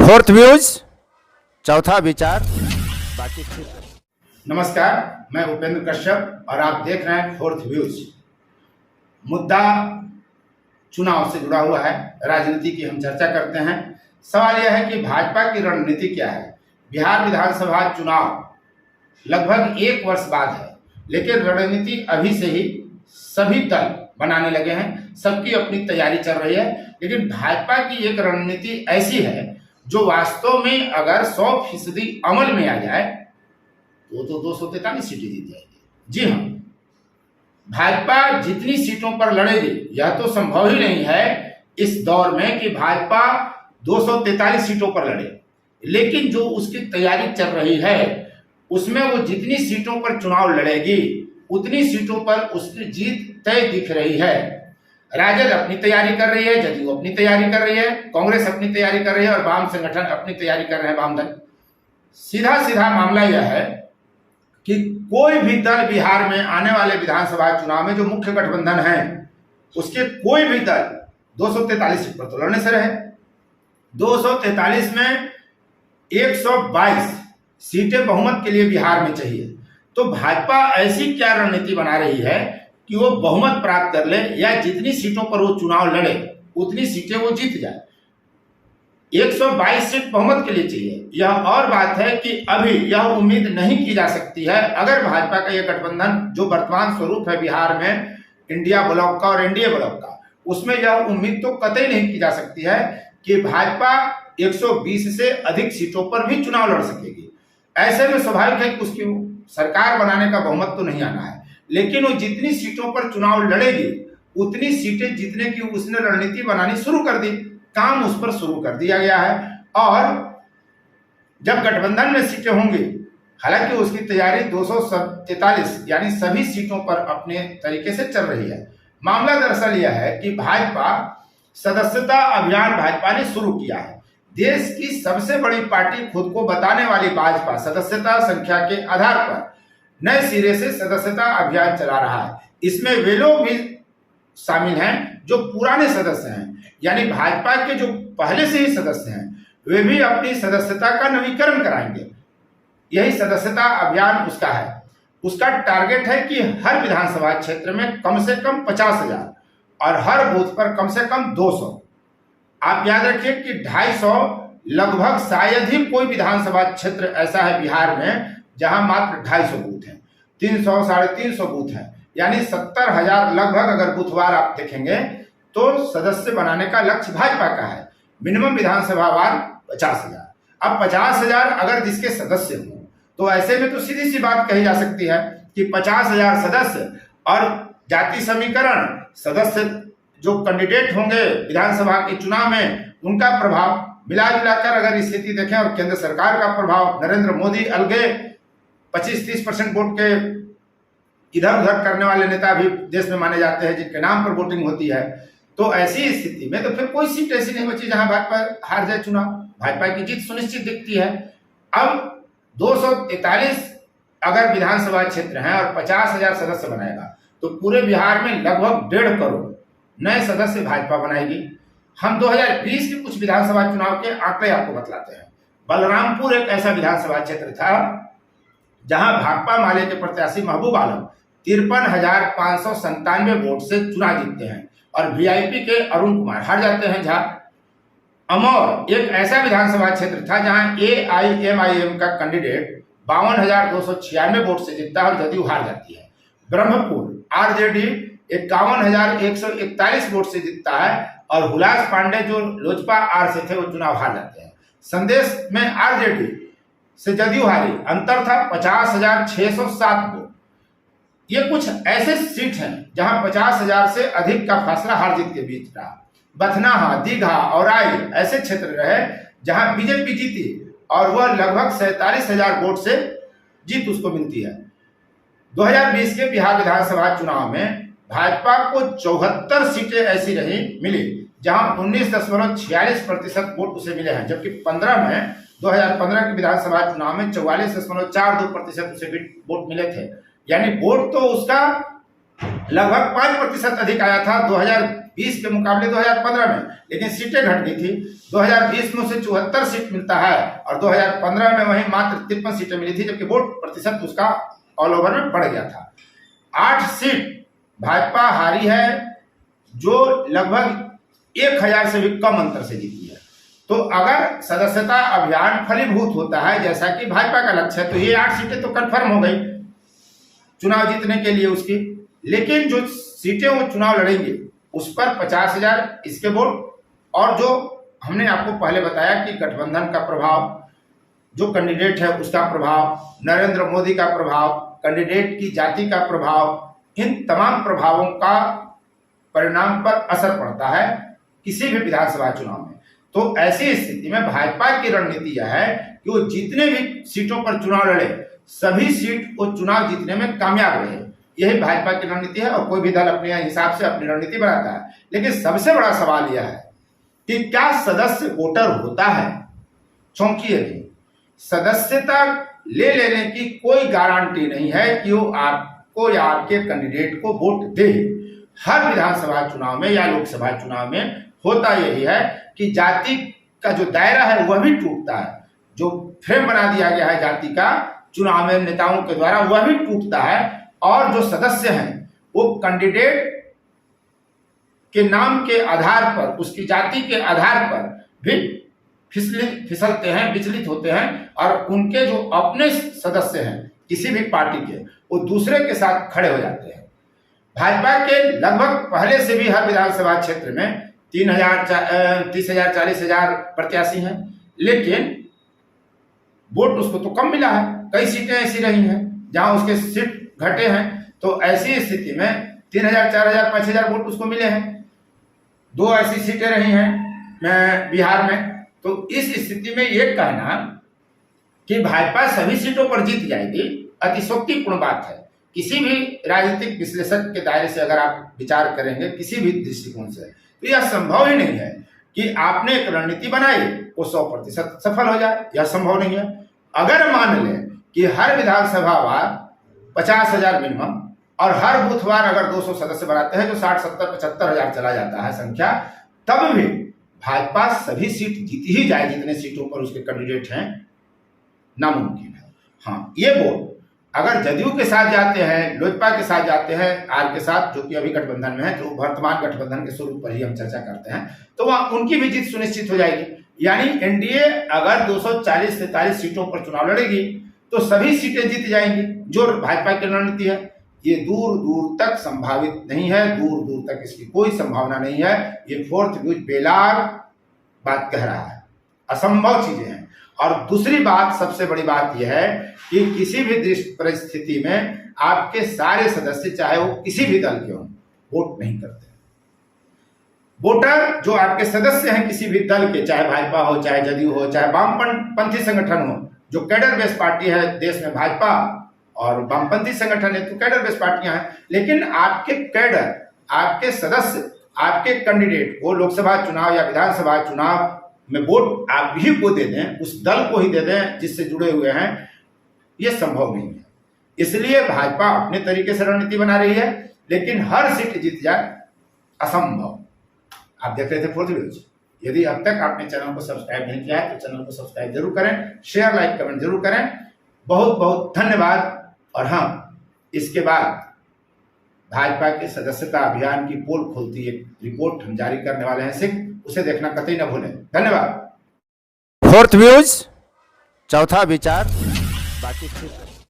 Fourth views, चौथा विचार, बाकी फिर। नमस्कार, मैं उपेंद्र कश्यप और आप देख रहे हैं फोर्थ व्यूज। मुद्दा चुनाव से जुड़ा हुआ है, राजनीति की हम चर्चा करते हैं। सवाल यह है कि भाजपा की रणनीति क्या है। बिहार विधानसभा चुनाव लगभग 1 वर्ष बाद है, लेकिन रणनीति अभी से ही सभी दल बनाने लगे हैं, सबकी अपनी तैयारी चल रही है। लेकिन भाजपा की एक रणनीति ऐसी है जो वास्तव में अगर 100% अमल में आ जाए तो 243 सीटें जीत जाएगी। जी हाँ, भाजपा जितनी सीटों पर लड़ेगी यह तो संभव ही नहीं है इस दौर में कि भाजपा 243 सीटों पर लड़े, लेकिन जो उसकी तैयारी चल रही है उसमें वो जितनी सीटों पर चुनाव लड़ेगी उतनी सीटों पर उसकी जीत तय दिख रही है। राजद अपनी तैयारी कर रही है, जदयू अपनी तैयारी कर रही है, कांग्रेस अपनी तैयारी कर रही है और वाम संगठन अपनी तैयारी कर रहे हैं, वाम दल। सीधा सीधा मामला यह है कि कोई भी दल बिहार में आने वाले विधानसभा चुनाव में जो मुख्य गठबंधन है उसके कोई भी दल 243 सीट पर तो लड़ने से रहे। 243 में 122 सीटें बहुमत के लिए बिहार में चाहिए। तो भाजपा ऐसी क्या रणनीति बना रही है कि वो बहुमत प्राप्त कर ले या जितनी सीटों पर वो चुनाव लड़े उतनी सीटें वो जीत जाए। 122 सीट बहुमत के लिए चाहिए। यह और बात है कि अभी यह उम्मीद नहीं की जा सकती है, अगर भाजपा का यह गठबंधन जो वर्तमान स्वरूप है बिहार में इंडिया ब्लॉक का और एनडीए ब्लॉक का, उसमें यह उम्मीद तो कतई नहीं की जा सकती है कि भाजपा 120 से अधिक सीटों पर भी चुनाव लड़ सकेगी। ऐसे में स्वाभाविक है कि उसकी सरकार बनाने का बहुमत तो नहीं आना है, लेकिन वो जितनी सीटों पर चुनाव लड़ेगी उतनी सीटें जीतने की उसने रणनीति बनानी शुरू कर दी, काम उस पर शुरू कर दिया गया है। और जब गठबंधन में सीटें होंगी, हालांकि उसकी तैयारी 243 यानी सभी सीटों पर अपने तरीके से चल रही है। मामला दरअसल यह है कि भाजपा सदस्यता अभियान भाजपा ने शुरू किया है। देश की सबसे बड़ी पार्टी खुद को बताने वाली भाजपा सदस्यता संख्या के आधार पर नए सिरे से सदस्यता अभियान चला रहा है। इसमें वे लोग भी शामिल हैं जो पुराने सदस्य हैं, यानी भाजपा के जो पहले से ही सदस्य हैं वे भी अपनी सदस्यता का नवीकरण कराएंगे। यही सदस्यता अभियान उसका है। उसका टारगेट है कि हर विधानसभा क्षेत्र में कम से कम 50,000 और हर बूथ पर कम से कम 200। आप याद रखिए कि 250 लगभग शायद ही कोई विधानसभा क्षेत्र ऐसा है बिहार में जहां मात्र 250 बूथ हैं। 300 साढ़े 300 बूथ हैं, यानी 70,000 लगभग अगर बुधवार आप देखेंगे तो सदस्य बनाने का लक्ष्य भाजपा का है। मिनिमम विधानसभा वार 50,000। अब 50,000 अगर जिसके सदस्य हों तो ऐसे में तो सीधी सी बात कही जा सकती है कि 50,000 सदस्य और जाति समीकरण सदस्य जो कैंडिडेट होंगे विधानसभा के चुनाव में उनका प्रभाव मिला जुलाकर अगर स्थिति देखें और केंद्र सरकार का प्रभाव, नरेंद्र मोदी अलगे 25-30% वोट के इधर उधर करने वाले नेता भी देश में माने जाते हैं जिनके नाम पर वोटिंग होती है। तो ऐसी स्थिति में तो फिर कोई सीट ऐसी नहीं बची जहां भाजपा हार जाए चुनाव। भाजपा की जीत सुनिश्चित दिखती है। अब 243 अगर विधानसभा क्षेत्र हैं और 50,000 सदस्य बनाएगा तो पूरे बिहार में लगभग 1.5 करोड़ नए सदस्य भाजपा बनाएगी। हम 2020 के कुछ विधानसभा चुनाव के आंकड़े आपको बतलाते हैं। बलरामपुर एक ऐसा विधानसभा क्षेत्र था जहां भाकपा माले के प्रत्याशी महबूब आलम 53,597 वोट से चुनाव जीतते हैं और वीआईपी के अरुण कुमार हार जाते हैं। अमौर एक ऐसा विधानसभा क्षेत्र था जहां एआईएमआईएम का कैंडिडेट 52,296 वोट से जीतता है और जदयू हार जाती है। ब्रह्मपुर आरजेडी 51,141 वोट से जीतता है और हुलास पांडे जो लोजपा आर से थे वो चुनाव हार जाते हैं। संदेश में आरजेडी से जदयू हारी, अंतर था 50,607 वोट। ये कुछ ऐसे सीट हैं जहां 50,000 से अधिक का फासला हार जीत के बीच रहा। बथनाहा, दीघा और आई ऐसे क्षेत्र रहे जहां बीजेपी जीती और वह लगभग 47,000 वोट से जीत उसको मिलती है। 2020 के बिहार विधानसभा चुनाव में भाजपा को 74 सीटें ऐसी रही मिली जहां 19.46% वोट उसे मिले हैं, जबकि 2015 के विधानसभा चुनाव में 44.42% उसे भी वोट मिले थे। यानी वोट तो उसका लगभग 5% अधिक आया था 2020 के मुकाबले 2015 में, लेकिन सीटें घट गई थी। 2020 में उसे 74 सीट मिलता है और 2015 में वहीं मात्र 53 सीटें मिली थी, जबकि वोट प्रतिशत उसका ऑल ओवर में बढ़ गया था। 8 सीट भाजपा हारी है, जो लगभग 1000 से भी कम अंतर से जीती है। तो अगर सदस्यता अभियान फलीभूत होता है जैसा कि भाजपा का लक्ष्य है, तो ये 8 सीटें तो कन्फर्म हो गई चुनाव जीतने के लिए उसकी। लेकिन जो सीटें वो चुनाव लड़ेंगे उस पर 50,000 इसके वोट, और जो हमने आपको पहले बताया कि गठबंधन का प्रभाव, जो कैंडिडेट है उसका प्रभाव, नरेंद्र मोदी का प्रभाव, कैंडिडेट की जाति का प्रभाव, इन तमाम प्रभावों का परिणाम पर असर पड़ता है किसी भी विधानसभा चुनाव में। तो ऐसी स्थिति में भाजपा की रणनीति यह है कि वो जितने भी सीटों पर चुनाव लड़े, सभी सीट वो चुनाव जीतने में कामयाब रहे। यही भाजपा की रणनीति है और कोई भी दल अपने हिसाब से अपनी रणनीति बनाता है। लेकिन सबसे बड़ा सवाल यह है कि क्या सदस्य वोटर होता है? चौंकिए नहीं, सदस्यता ले लेने की कोई गारंटी नहीं है कि वो आपको या आपके कैंडिडेट को वोट दे। हर विधानसभा चुनाव में या लोकसभा चुनाव में होता यही है कि जाति का जो दायरा है वह भी टूटता है, जो फ्रेम बना दिया गया है जाति का चुनाव में नेताओं के द्वारा वह भी टूटता है, और जो सदस्य हैं वो कैंडिडेट के नाम के आधार पर, उसकी जाति के आधार पर भी फिसलते हैं, विचलित होते हैं, और उनके जो अपने सदस्य हैं किसी भी पार्टी के, वो दूसरे के साथ खड़े हो जाते हैं। भाजपा के लगभग पहले से भी हर विधानसभा क्षेत्र में 30,000, 40,000 प्रत्याशी हैं, लेकिन वोट उसको तो कम मिला है। कई सीटें ऐसी रही हैं जहां उसके सीट घटे हैं, तो ऐसी स्थिति में 3,000, 4,000, 5,000 वोट उसको मिले हैं। 2 ऐसी सीटें रही हैं बिहार में। तो इस स्थिति में ये कहना कि भाजपा सभी सीटों पर जीत जाएगी अतिशयोक्तिपूर्ण बात है। किसी भी राजनीतिक विश्लेषक के दायरे से अगर आप विचार करेंगे, किसी भी दृष्टिकोण से, तो यह संभव ही नहीं है कि आपने एक रणनीति बनाई वो 100% सफल हो जाए। यह संभव नहीं है। अगर मान लें कि हर विधानसभा वार 50,000 मिनिमम और हर बूथवार अगर 200 सदस्य बनाते हैं, जो 60, 70, 75,000 चला जाता है संख्या, तब भी भाजपा सभी सीट जीत ही जाए जितने सीटों पर उसके कैंडिडेट हैं, नामुमकिन है। हाँ, ये वोट अगर जदयू के साथ जाते हैं, लोजपा के साथ जाते हैं, आर के साथ, जो कि अभी गठबंधन में है, जो वर्तमान गठबंधन के स्वरूप पर ही हम चर्चा करते हैं, तो वहां उनकी भी जीत सुनिश्चित हो जाएगी। यानी एनडीए अगर 240-43 सीटों पर चुनाव लड़ेगी तो सभी सीटें जीत जाएंगी, जो भाजपा की रणनीति है। ये दूर दूर तक संभावित नहीं है, दूर दूर तक इसकी कोई संभावना नहीं है। ये फोर्थ व्यूज बेलाग बात कह रहा है, असंभव चीजें हैं। और दूसरी बात, सबसे बड़ी बात यह है कि किसी भी परिस्थिति में आपके सारे सदस्य, चाहे वो किसी भी दल के हों, वोट नहीं करते। वोटर जो आपके सदस्य हैं किसी भी दल के, चाहे भाजपा हो, चाहे जदयू हो, चाहे वामपंथी संगठन हो, जो कैडर बेस्ड पार्टी है देश में, भाजपा और वामपंथी संगठन है तो कैडर बेस्ड पार्टियां हैं, लेकिन आपके कैडर, आपके सदस्य, आपके कैंडिडेट को लोकसभा चुनाव या विधानसभा चुनाव में वोट आप ही को दे दें, उस दल को ही दे दें जिससे जुड़े हुए हैं, यह संभव नहीं है। इसलिए भाजपा अपने तरीके से रणनीति बना रही है, लेकिन हर सीट जीत जाए असंभव। आप देख रहे थे फोर्थ व्यूज। यदि अब तक आपने चैनल को सब्सक्राइब नहीं किया है तो चैनल को सब्सक्राइब जरूर करें, शेयर, लाइक, कमेंट जरूर करें। बहुत बहुत धन्यवाद। और हाँ, इसके बाद भाजपा के सदस्यता अभियान की पोल खोलती एक रिपोर्ट हम जारी करने वाले हैं, उसे देखना कतई न भूलें। धन्यवाद। फोर्थ व्यूज, चौथा विचार, बाकी फिर